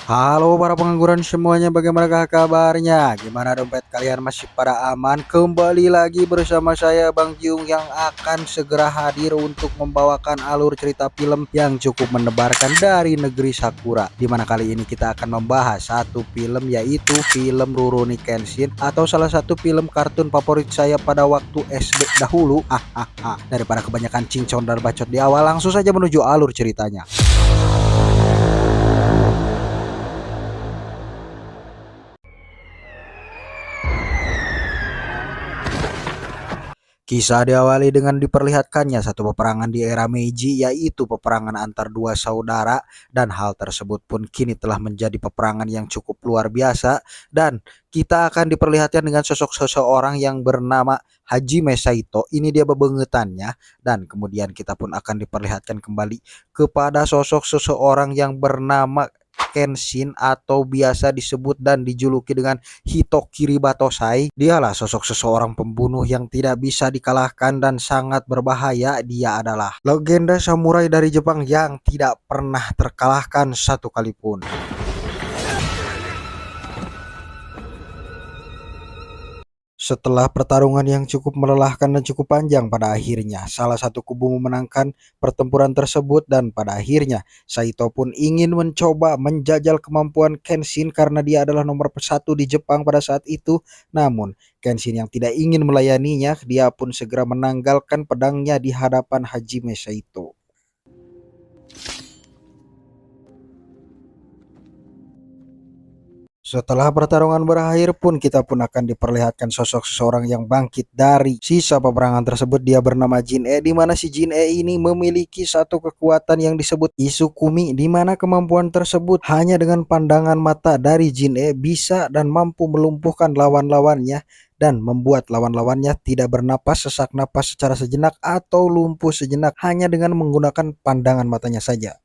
Halo para pengangguran semuanya, bagaimanakah kabarnya? Gimana dompet kalian, masih pada aman? Kembali lagi bersama saya Bang Jiung yang akan segera hadir untuk membawakan alur cerita film yang cukup menebarkan dari negeri Sakura. Dimana kali ini kita akan membahas satu film, yaitu film Rurouni Kenshin, atau salah satu film kartun favorit saya pada waktu SD dahulu. Daripada kebanyakan cincong dan bacot di awal, langsung saja menuju alur ceritanya. Kisah diawali dengan diperlihatkannya satu peperangan di era Meiji, yaitu peperangan antar dua saudara, dan hal tersebut pun kini telah menjadi peperangan yang cukup luar biasa, dan kita akan diperlihatkan dengan sosok seseorang yang bernama Hajime Saito. Ini dia bebengetannya, dan kemudian kita pun akan diperlihatkan kembali kepada sosok seseorang yang bernama Kenshin, atau biasa disebut dan dijuluki dengan Hitokiri Batosai. Dialah sosok seseorang pembunuh yang tidak bisa dikalahkan dan sangat berbahaya. Dia adalah legenda samurai dari Jepang yang tidak pernah terkalahkan satu kali pun. Setelah pertarungan yang cukup melelahkan dan cukup panjang, pada akhirnya salah satu kubu memenangkan pertempuran tersebut, dan pada akhirnya Saito pun ingin mencoba menjajal kemampuan Kenshin karena dia adalah nomor satu di Jepang pada saat itu. Namun Kenshin yang tidak ingin melayaninya, dia pun segera menanggalkan pedangnya di hadapan Hajime Saito. Setelah pertarungan berakhir pun, kita pun akan diperlihatkan sosok seseorang yang bangkit dari sisa peperangan tersebut. Dia bernama Jin-E, di mana si Jin-E ini memiliki satu kekuatan yang disebut Isukumi, di mana kemampuan tersebut hanya dengan pandangan mata dari Jin-E bisa dan mampu melumpuhkan lawan-lawannya dan membuat lawan-lawannya tidak bernapas, sesak napas secara sejenak atau lumpuh sejenak hanya dengan menggunakan pandangan matanya saja.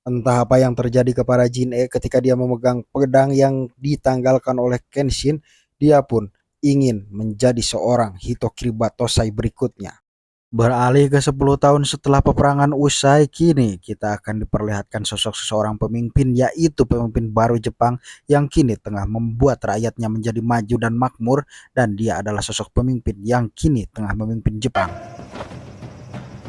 Entah apa yang terjadi kepada Jin-E ketika dia memegang pedang yang ditanggalkan oleh Kenshin, dia pun ingin menjadi seorang Hitokiri Batosai berikutnya. Beralih ke 10 tahun setelah peperangan usai, kini kita akan diperlihatkan sosok seseorang pemimpin, yaitu pemimpin baru Jepang yang kini tengah membuat rakyatnya menjadi maju dan makmur, dan dia adalah sosok pemimpin yang kini tengah memimpin Jepang.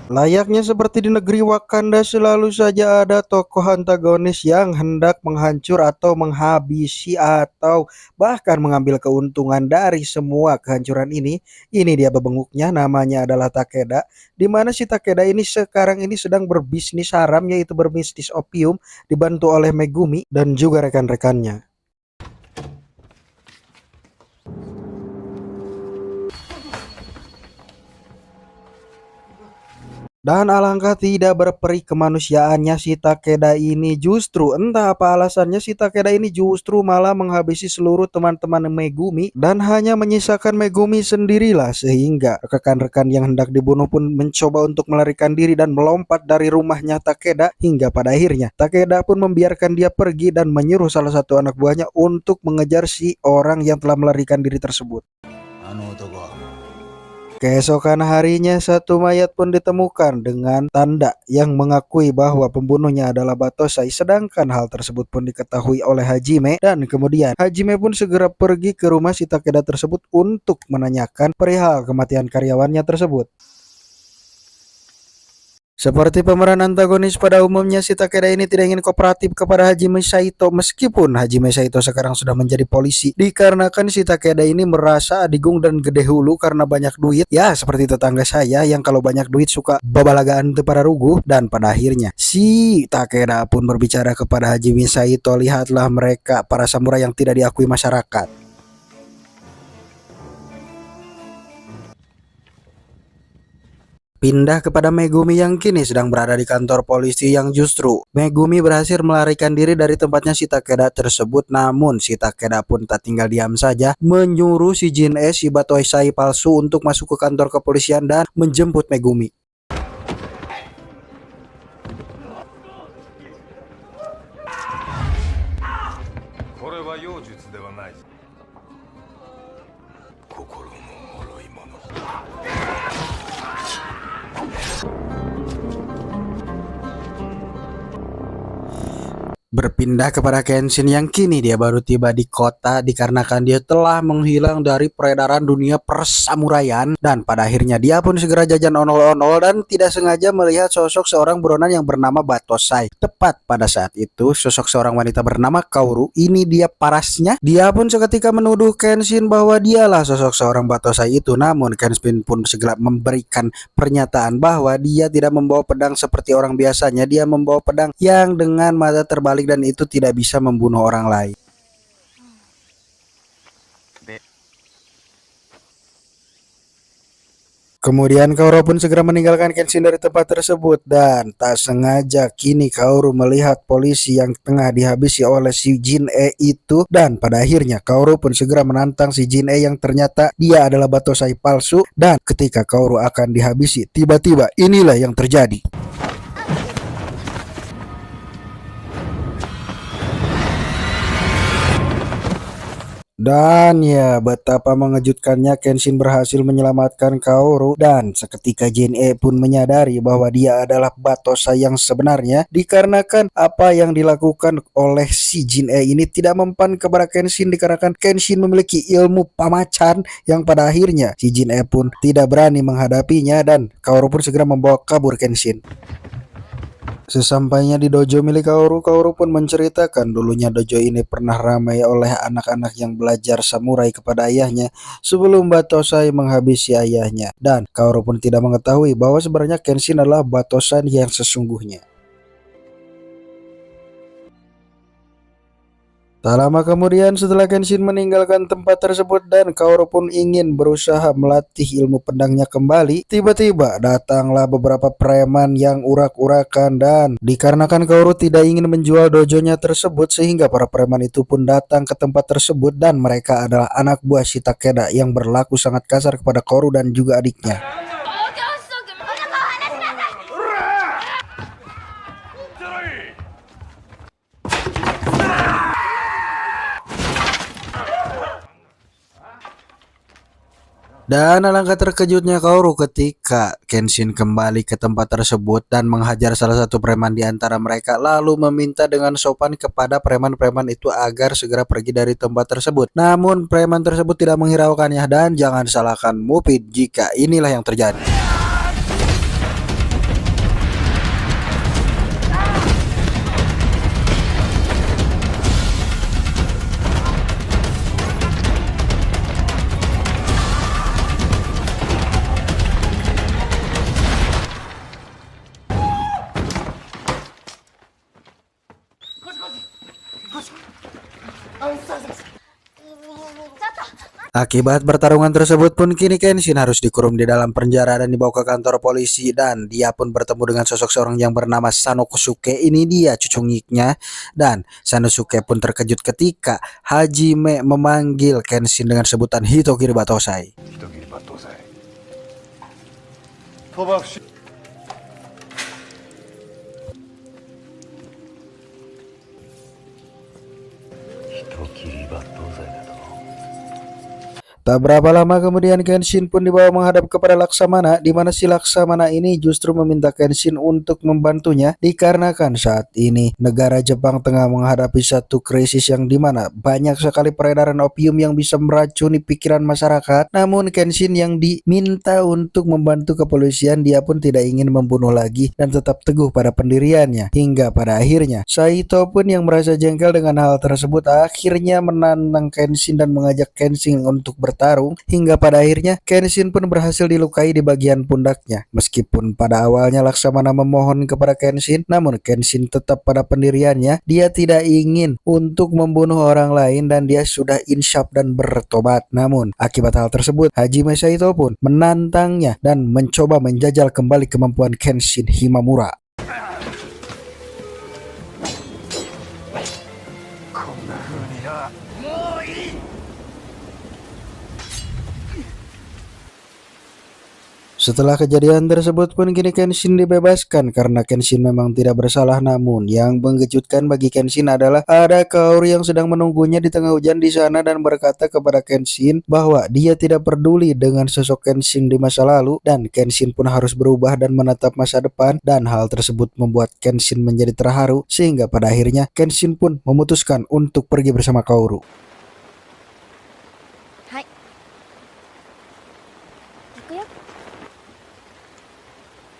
Layaknya seperti di negeri Wakanda, selalu saja ada tokoh antagonis yang hendak menghancur atau menghabisi atau bahkan mengambil keuntungan dari semua kehancuran ini. Ini dia bebenguknya, namanya adalah Takeda. Di mana si Takeda ini sekarang ini sedang berbisnis haram, yaitu berbisnis opium, dibantu oleh Megumi dan juga rekan-rekannya. Dan alangkah tidak berperi kemanusiaannya, si Takeda ini justru entah apa alasannya, si Takeda ini justru malah menghabisi seluruh teman-teman Megumi dan hanya menyisakan Megumi sendirilah, sehingga rekan-rekan yang hendak dibunuh pun mencoba untuk melarikan diri dan melompat dari rumahnya Takeda, hingga pada akhirnya Takeda pun membiarkan dia pergi dan menyuruh salah satu anak buahnya untuk mengejar si orang yang telah melarikan diri tersebut. Keesokan harinya satu mayat pun ditemukan dengan tanda yang mengakui bahwa pembunuhnya adalah Batosai, sedangkan hal tersebut pun diketahui oleh Hajime, dan kemudian Hajime pun segera pergi ke rumah si Takeda tersebut untuk menanyakan perihal kematian karyawannya tersebut. Seperti pemeran antagonis pada umumnya, si Takeda ini tidak ingin kooperatif kepada Hajime Saito, meskipun Hajime Saito sekarang sudah menjadi polisi, dikarenakan si Takeda ini merasa adigung dan gede hulu karena banyak duit. Ya, seperti tetangga saya yang kalau banyak duit suka babalagaan teu para ruguh. Dan pada akhirnya si Takeda pun berbicara kepada Hajime Saito, lihatlah mereka para samurai yang tidak diakui masyarakat. Pindah kepada Megumi yang kini sedang berada di kantor polisi, yang justru Megumi berhasil melarikan diri dari tempatnya si Takeda tersebut. Namun si Takeda pun tak tinggal diam saja, menyuruh si Jin-E, si Batosai palsu, untuk masuk ke kantor kepolisian dan menjemput Megumi. Berpindah kepada Kenshin yang kini dia baru tiba di kota dikarenakan dia telah menghilang dari peredaran dunia persamuraian dan pada akhirnya dia pun segera jajan onol-onol dan tidak sengaja melihat sosok seorang buronan yang bernama Batosai. Tepat pada saat itu sosok seorang wanita bernama Kaoru ini dia parasnya. Dia pun seketika menuduh Kenshin bahwa dialah sosok seorang Batosai itu, namun Kenshin pun segera memberikan pernyataan bahwa dia tidak membawa pedang seperti orang biasanya, dia membawa pedang yang dengan mata terbalik dan itu tidak bisa membunuh orang lain. Kemudian Kaoru pun segera meninggalkan Kenshin dari tempat tersebut dan tak sengaja kini Kaoru melihat polisi yang tengah dihabisi oleh si Jin E itu dan pada akhirnya Kaoru pun segera menantang si Jin E yang ternyata dia adalah Batosai palsu dan ketika Kaoru akan dihabisi tiba-tiba inilah yang terjadi. Dan ya, betapa mengejutkannya Kenshin berhasil menyelamatkan Kaoru dan seketika Jin E pun menyadari bahwa dia adalah Batosai yang sebenarnya dikarenakan apa yang dilakukan oleh si Jin E ini tidak mempan kepada Kenshin dikarenakan Kenshin memiliki ilmu pamacan yang pada akhirnya si Jin E pun tidak berani menghadapinya dan Kaoru pun segera membawa kabur Kenshin. Sesampainya di dojo milik Kaoru, Kaoru pun menceritakan dulunya dojo ini pernah ramai oleh anak-anak yang belajar samurai kepada ayahnya sebelum Batosai menghabisi ayahnya. Dan Kaoru pun tidak mengetahui bahwa sebenarnya Kenshin adalah Batosai yang sesungguhnya. Tak lama kemudian setelah Kenshin meninggalkan tempat tersebut dan Kaoru pun ingin berusaha melatih ilmu pedangnya kembali, tiba-tiba datanglah beberapa preman yang urak-urakan dan dikarenakan Kaoru tidak ingin menjual dojonya tersebut sehingga para preman itu pun datang ke tempat tersebut dan mereka adalah anak buah si Takeda yang berlaku sangat kasar kepada Kaoru dan juga adiknya. Dan alangkah terkejutnya Kaoru ketika Kenshin kembali ke tempat tersebut dan menghajar salah satu preman di antara mereka lalu meminta dengan sopan kepada preman-preman itu agar segera pergi dari tempat tersebut. Namun preman tersebut tidak menghiraukannya dan jangan salahkan Mufid jika inilah yang terjadi. Akibat pertarungan tersebut pun kini Kenshin harus dikurung di dalam penjara dan dibawa ke kantor polisi dan dia pun bertemu dengan sosok seorang yang bernama Sanosuke. Ini dia cucungiknya dan Sanosuke pun terkejut ketika Hajime memanggil Kenshin dengan sebutan Hitokiri Batosai. Tak berapa lama kemudian Kenshin pun dibawa menghadap kepada Laksamana di mana si Laksamana ini justru meminta Kenshin untuk membantunya dikarenakan saat ini negara Jepang tengah menghadapi satu krisis yang dimana banyak sekali peredaran opium yang bisa meracuni pikiran masyarakat. Namun Kenshin yang diminta untuk membantu kepolisian dia pun tidak ingin membunuh lagi dan tetap teguh pada pendiriannya hingga pada akhirnya Saito pun yang merasa jengkel dengan hal tersebut akhirnya menantang Kenshin dan mengajak Kenshin untuk bertarung hingga pada akhirnya Kenshin pun berhasil dilukai di bagian pundaknya. Meskipun pada awalnya Laksamana memohon kepada Kenshin, namun Kenshin tetap pada pendiriannya. Dia tidak ingin untuk membunuh orang lain dan dia sudah insyaf dan bertobat. Namun akibat hal tersebut Hajime Saito pun menantangnya dan mencoba menjajal kembali kemampuan Kenshin Himamura. Setelah kejadian tersebut pun kini Kenshin dibebaskan karena Kenshin memang tidak bersalah, namun yang mengejutkan bagi Kenshin adalah ada Kaoru yang sedang menunggunya di tengah hujan di sana dan berkata kepada Kenshin bahwa dia tidak peduli dengan sosok Kenshin di masa lalu dan Kenshin pun harus berubah dan menatap masa depan, dan hal tersebut membuat Kenshin menjadi terharu sehingga pada akhirnya Kenshin pun memutuskan untuk pergi bersama Kaoru. はい行くよ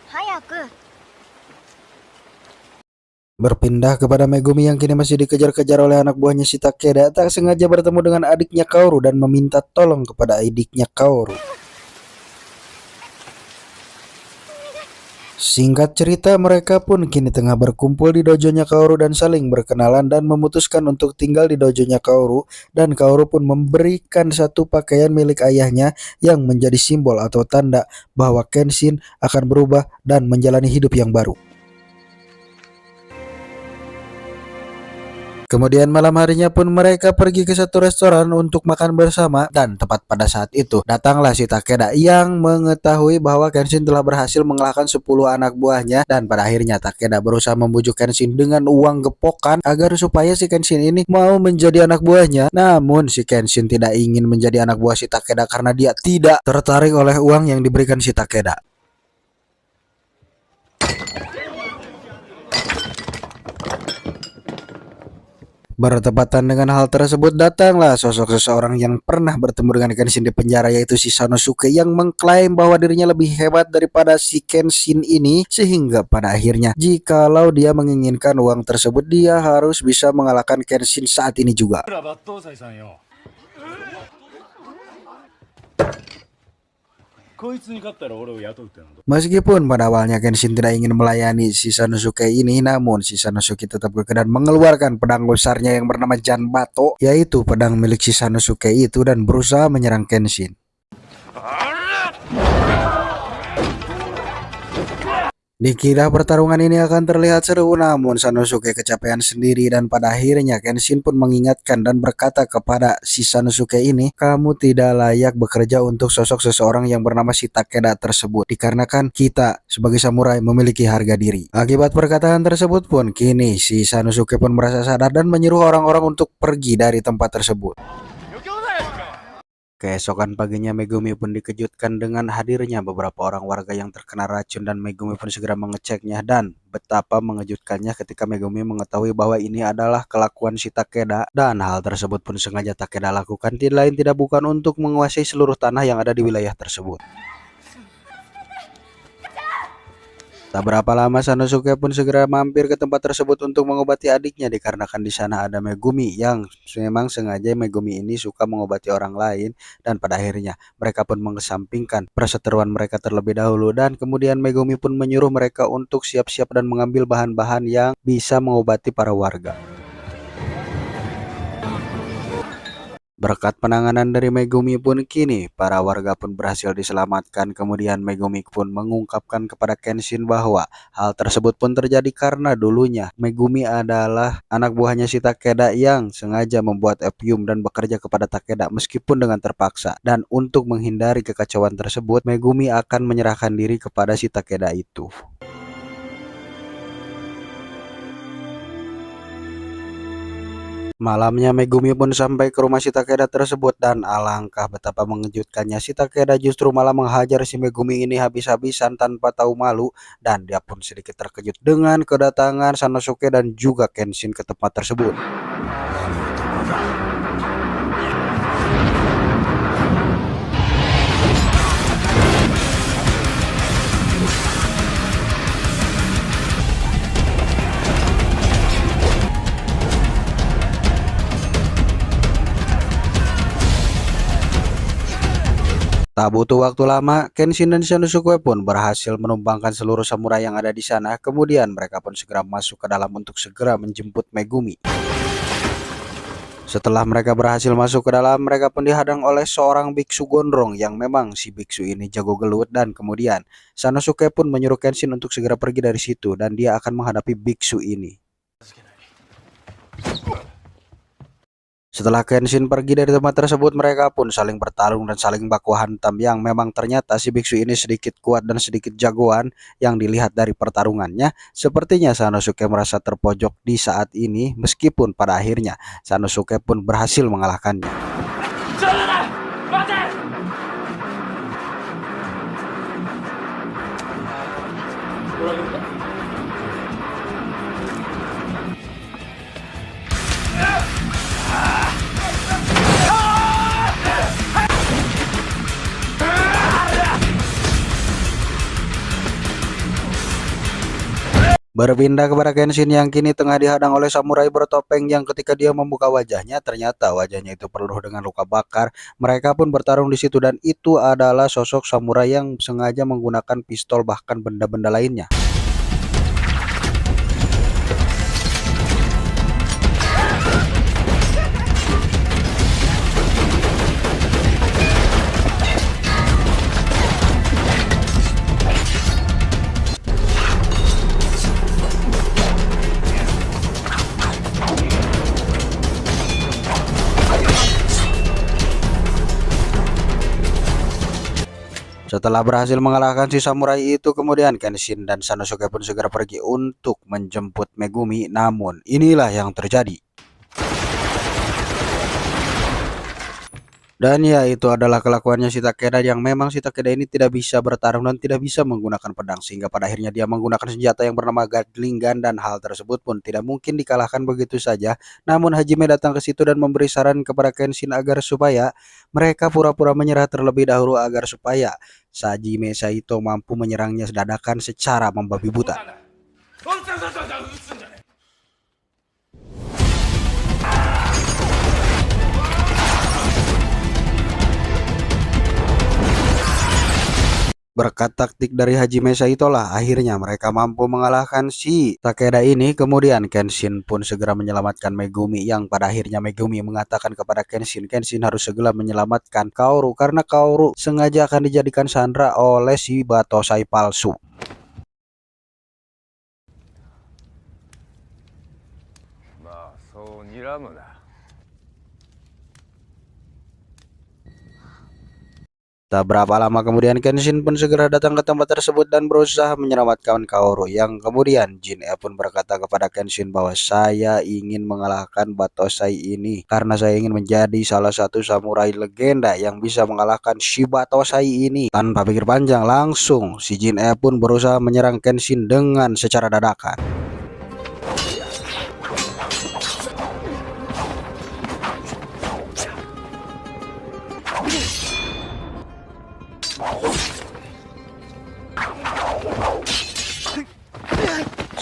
早く Berpindah kepada Megumi yang kini masih dikejar-kejar oleh anak buahnya si Takeda, tak sengaja bertemu dengan adiknya Kaoru dan meminta tolong kepada adiknya Kaoru. Singkat cerita, mereka pun kini tengah berkumpul di dojonya Kaoru dan saling berkenalan dan memutuskan untuk tinggal di dojonya Kaoru, dan Kaoru pun memberikan satu pakaian milik ayahnya yang menjadi simbol atau tanda bahwa Kenshin akan berubah dan menjalani hidup yang baru. Kemudian malam harinya pun mereka pergi ke satu restoran untuk makan bersama, dan tepat pada saat itu datanglah si Takeda yang mengetahui bahwa Kenshin telah berhasil mengalahkan 10 anak buahnya, dan pada akhirnya Takeda berusaha membujuk Kenshin dengan uang gepokan agar supaya si Kenshin ini mau menjadi anak buahnya. Namun si Kenshin tidak ingin menjadi anak buah si Takeda karena dia tidak tertarik oleh uang yang diberikan si Takeda. Bertepatan dengan hal tersebut, datanglah sosok seseorang yang pernah bertemu dengan Kenshin di penjara, yaitu si Sanosuke, yang mengklaim bahwa dirinya lebih hebat daripada si Kenshin ini, sehingga pada akhirnya jikalau dia menginginkan uang tersebut, dia harus bisa mengalahkan Kenshin saat ini juga. Meskipun pada awalnya Kenshin tidak ingin melayani si Sanosuke ini, namun si Sanosuke tetap kekeh dan mengeluarkan pedang besarnya yang bernama Janbato, yaitu pedang milik si Sanosuke itu, dan berusaha menyerang Kenshin. Dikira pertarungan ini akan terlihat seru, namun Sanosuke kecapean sendiri, dan pada akhirnya Kenshin pun mengingatkan dan berkata kepada si Sanosuke ini, kamu tidak layak bekerja untuk sosok seseorang yang bernama si Takeda tersebut, dikarenakan kita sebagai samurai memiliki harga diri. Akibat perkataan tersebut pun kini si Sanosuke pun merasa sadar dan menyuruh orang-orang untuk pergi dari tempat tersebut. Keesokan paginya Megumi pun dikejutkan dengan hadirnya beberapa orang warga yang terkena racun, dan Megumi pun segera mengeceknya, dan betapa mengejutkannya ketika Megumi mengetahui bahwa ini adalah kelakuan si Takeda, dan hal tersebut pun sengaja Takeda lakukan tidak lain tidak bukan untuk menguasai seluruh tanah yang ada di wilayah tersebut. Tak berapa lama Sanosuke pun segera mampir ke tempat tersebut untuk mengobati adiknya, dikarenakan di sana ada Megumi yang memang sengaja Megumi ini suka mengobati orang lain, dan pada akhirnya mereka pun mengesampingkan perseteruan mereka terlebih dahulu, dan kemudian Megumi pun menyuruh mereka untuk siap-siap dan mengambil bahan-bahan yang bisa mengobati para warga. Berkat penanganan dari Megumi pun kini para warga pun berhasil diselamatkan. Kemudian Megumi pun mengungkapkan kepada Kenshin bahwa hal tersebut pun terjadi karena dulunya Megumi adalah anak buahnya si Takeda yang sengaja membuat opium dan bekerja kepada Takeda meskipun dengan terpaksa. Dan untuk menghindari kekacauan tersebut, Megumi akan menyerahkan diri kepada si Takeda itu. Malamnya Megumi pun sampai ke rumah si Takeda tersebut, dan alangkah betapa mengejutkannya, si Takeda justru malah menghajar si Megumi ini habis-habisan tanpa tahu malu, dan dia pun sedikit terkejut dengan kedatangan Sanosuke dan juga Kenshin ke tempat tersebut. Tak butuh waktu lama, Kenshin dan Sanosuke pun berhasil menumbangkan seluruh samurai yang ada di sana. Kemudian mereka pun segera masuk ke dalam untuk segera menjemput Megumi. Setelah mereka berhasil masuk ke dalam, mereka pun dihadang oleh seorang biksu gondrong yang memang si biksu ini jago gelut, dan kemudian Sanosuke pun menyuruh Kenshin untuk segera pergi dari situ dan dia akan menghadapi biksu ini. Setelah Kenshin pergi dari tempat tersebut, mereka pun saling bertarung dan saling baku hantam yang memang ternyata si biksu ini sedikit kuat dan sedikit jagoan yang dilihat dari pertarungannya. Sepertinya Sanosuke merasa terpojok di saat ini meskipun pada akhirnya Sanosuke pun berhasil mengalahkannya. Berpindah kepada Kenshin yang kini tengah dihadang oleh samurai bertopeng yang ketika dia membuka wajahnya ternyata wajahnya itu penuh dengan luka bakar. Mereka pun bertarung di situ dan itu adalah sosok samurai yang sengaja menggunakan pistol bahkan benda-benda lainnya. Setelah berhasil mengalahkan si samurai itu, kemudian Kenshin dan Sanosuke pun segera pergi untuk menjemput Megumi. Namun, inilah yang terjadi. Dan ya, itu adalah kelakuannya si Takeda yang memang si Takeda ini tidak bisa bertarung dan tidak bisa menggunakan pedang. Sehingga pada akhirnya dia menggunakan senjata yang bernama Gatling Gun dan hal tersebut pun tidak mungkin dikalahkan begitu saja. Namun Hajime datang ke situ dan memberi saran kepada Kenshin agar supaya mereka pura-pura menyerah terlebih dahulu agar supaya Hajime Saito mampu menyerangnya dadakan secara membabi buta. Berkat taktik dari Hajime Saito lah akhirnya mereka mampu mengalahkan si Takeda ini. Kemudian Kenshin pun segera menyelamatkan Megumi yang pada akhirnya Megumi mengatakan kepada Kenshin harus segera menyelamatkan Kaoru karena Kaoru sengaja akan dijadikan sandera oleh si Batosai palsu. Tak berapa lama kemudian Kenshin pun segera datang ke tempat tersebut dan berusaha menyelamatkan Kaoru, yang kemudian Jin-E pun berkata kepada Kenshin bahwa saya ingin mengalahkan Batosai ini karena saya ingin menjadi salah satu samurai legenda yang bisa mengalahkan si Batosai ini. Tanpa pikir panjang langsung si Jin-E pun berusaha menyerang Kenshin dengan secara dadakan.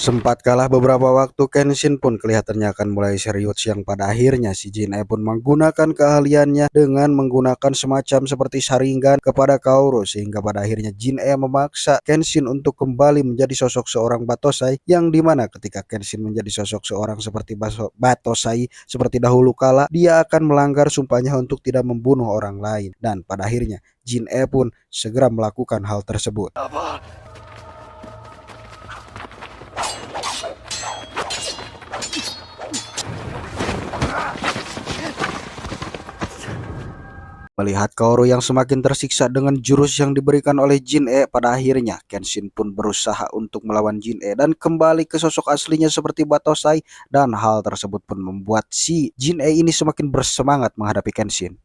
Sempat kalah beberapa waktu, Kenshin pun kelihatannya akan mulai serius yang pada akhirnya si Jin-E pun menggunakan keahliannya dengan menggunakan semacam seperti Sharingan kepada Kaoru, sehingga pada akhirnya Jin-E memaksa Kenshin untuk kembali menjadi sosok seorang Batosai, yang dimana ketika Kenshin menjadi sosok seorang seperti Batosai seperti dahulu kala, dia akan melanggar sumpahnya untuk tidak membunuh orang lain, dan pada akhirnya Jin-E pun segera melakukan hal tersebut. Melihat Kaoru yang semakin tersiksa dengan jurus yang diberikan oleh Jin-E, pada akhirnya Kenshin pun berusaha untuk melawan Jin-E dan kembali ke sosok aslinya seperti Batosai, dan hal tersebut pun membuat si Jin-E ini semakin bersemangat menghadapi Kenshin.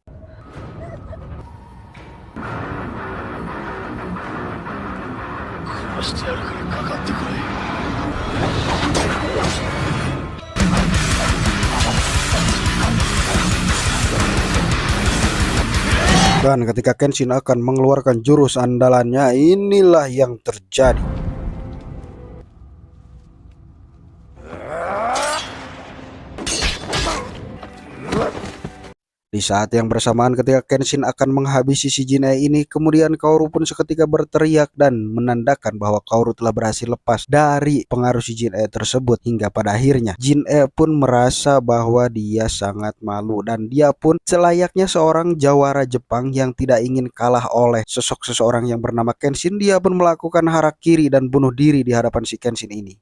Dan ketika Kenshin akan mengeluarkan jurus andalannya, inilah yang terjadi. Di saat yang bersamaan ketika Kenshin akan menghabisi si Jin-E ini, kemudian Kaoru pun seketika berteriak dan menandakan bahwa Kaoru telah berhasil lepas dari pengaruh si Jin-E tersebut, hingga pada akhirnya Jin-E pun merasa bahwa dia sangat malu dan dia pun selayaknya seorang jawara Jepang yang tidak ingin kalah oleh sosok seseorang yang bernama Kenshin, dia pun melakukan harakiri dan bunuh diri di hadapan si Kenshin ini.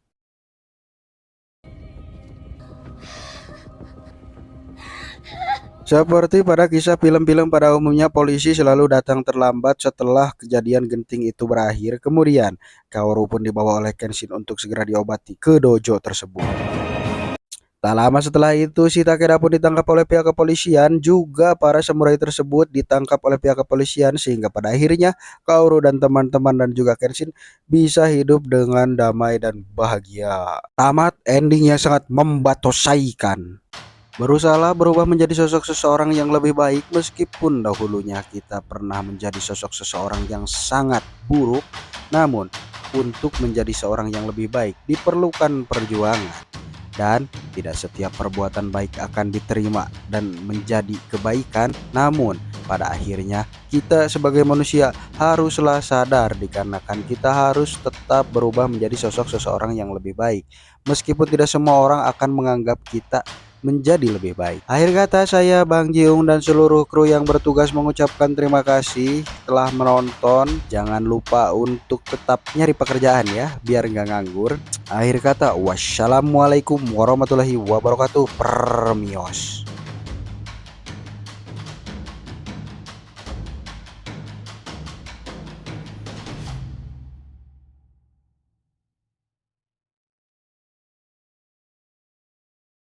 Seperti pada kisah film-film pada umumnya, polisi selalu datang terlambat setelah kejadian genting itu berakhir. Kemudian, Kaoru pun dibawa oleh Kenshin untuk segera diobati ke dojo tersebut. Tak lama setelah itu, si Takeda pun ditangkap oleh pihak kepolisian. Juga para samurai tersebut ditangkap oleh pihak kepolisian, sehingga pada akhirnya Kaoru dan teman-teman dan juga Kenshin bisa hidup dengan damai dan bahagia. Tamat, endingnya sangat membatosaikan. Berusahalah berubah menjadi sosok seseorang yang lebih baik meskipun dahulunya kita pernah menjadi sosok seseorang yang sangat buruk. Namun, untuk menjadi seorang yang lebih baik diperlukan perjuangan. Dan tidak setiap perbuatan baik akan diterima dan menjadi kebaikan. Namun pada akhirnya kita sebagai manusia haruslah sadar dikarenakan kita harus tetap berubah menjadi sosok seseorang yang lebih baik. Meskipun tidak semua orang akan menganggap kita menjadi lebih baik. Akhir kata, saya Bang Jiung dan seluruh kru yang bertugas mengucapkan terima kasih telah menonton. Jangan lupa untuk tetap nyari pekerjaan ya, biar nggak nganggur. Akhir kata, wassalamualaikum warahmatullahi wabarakatuh. Permios.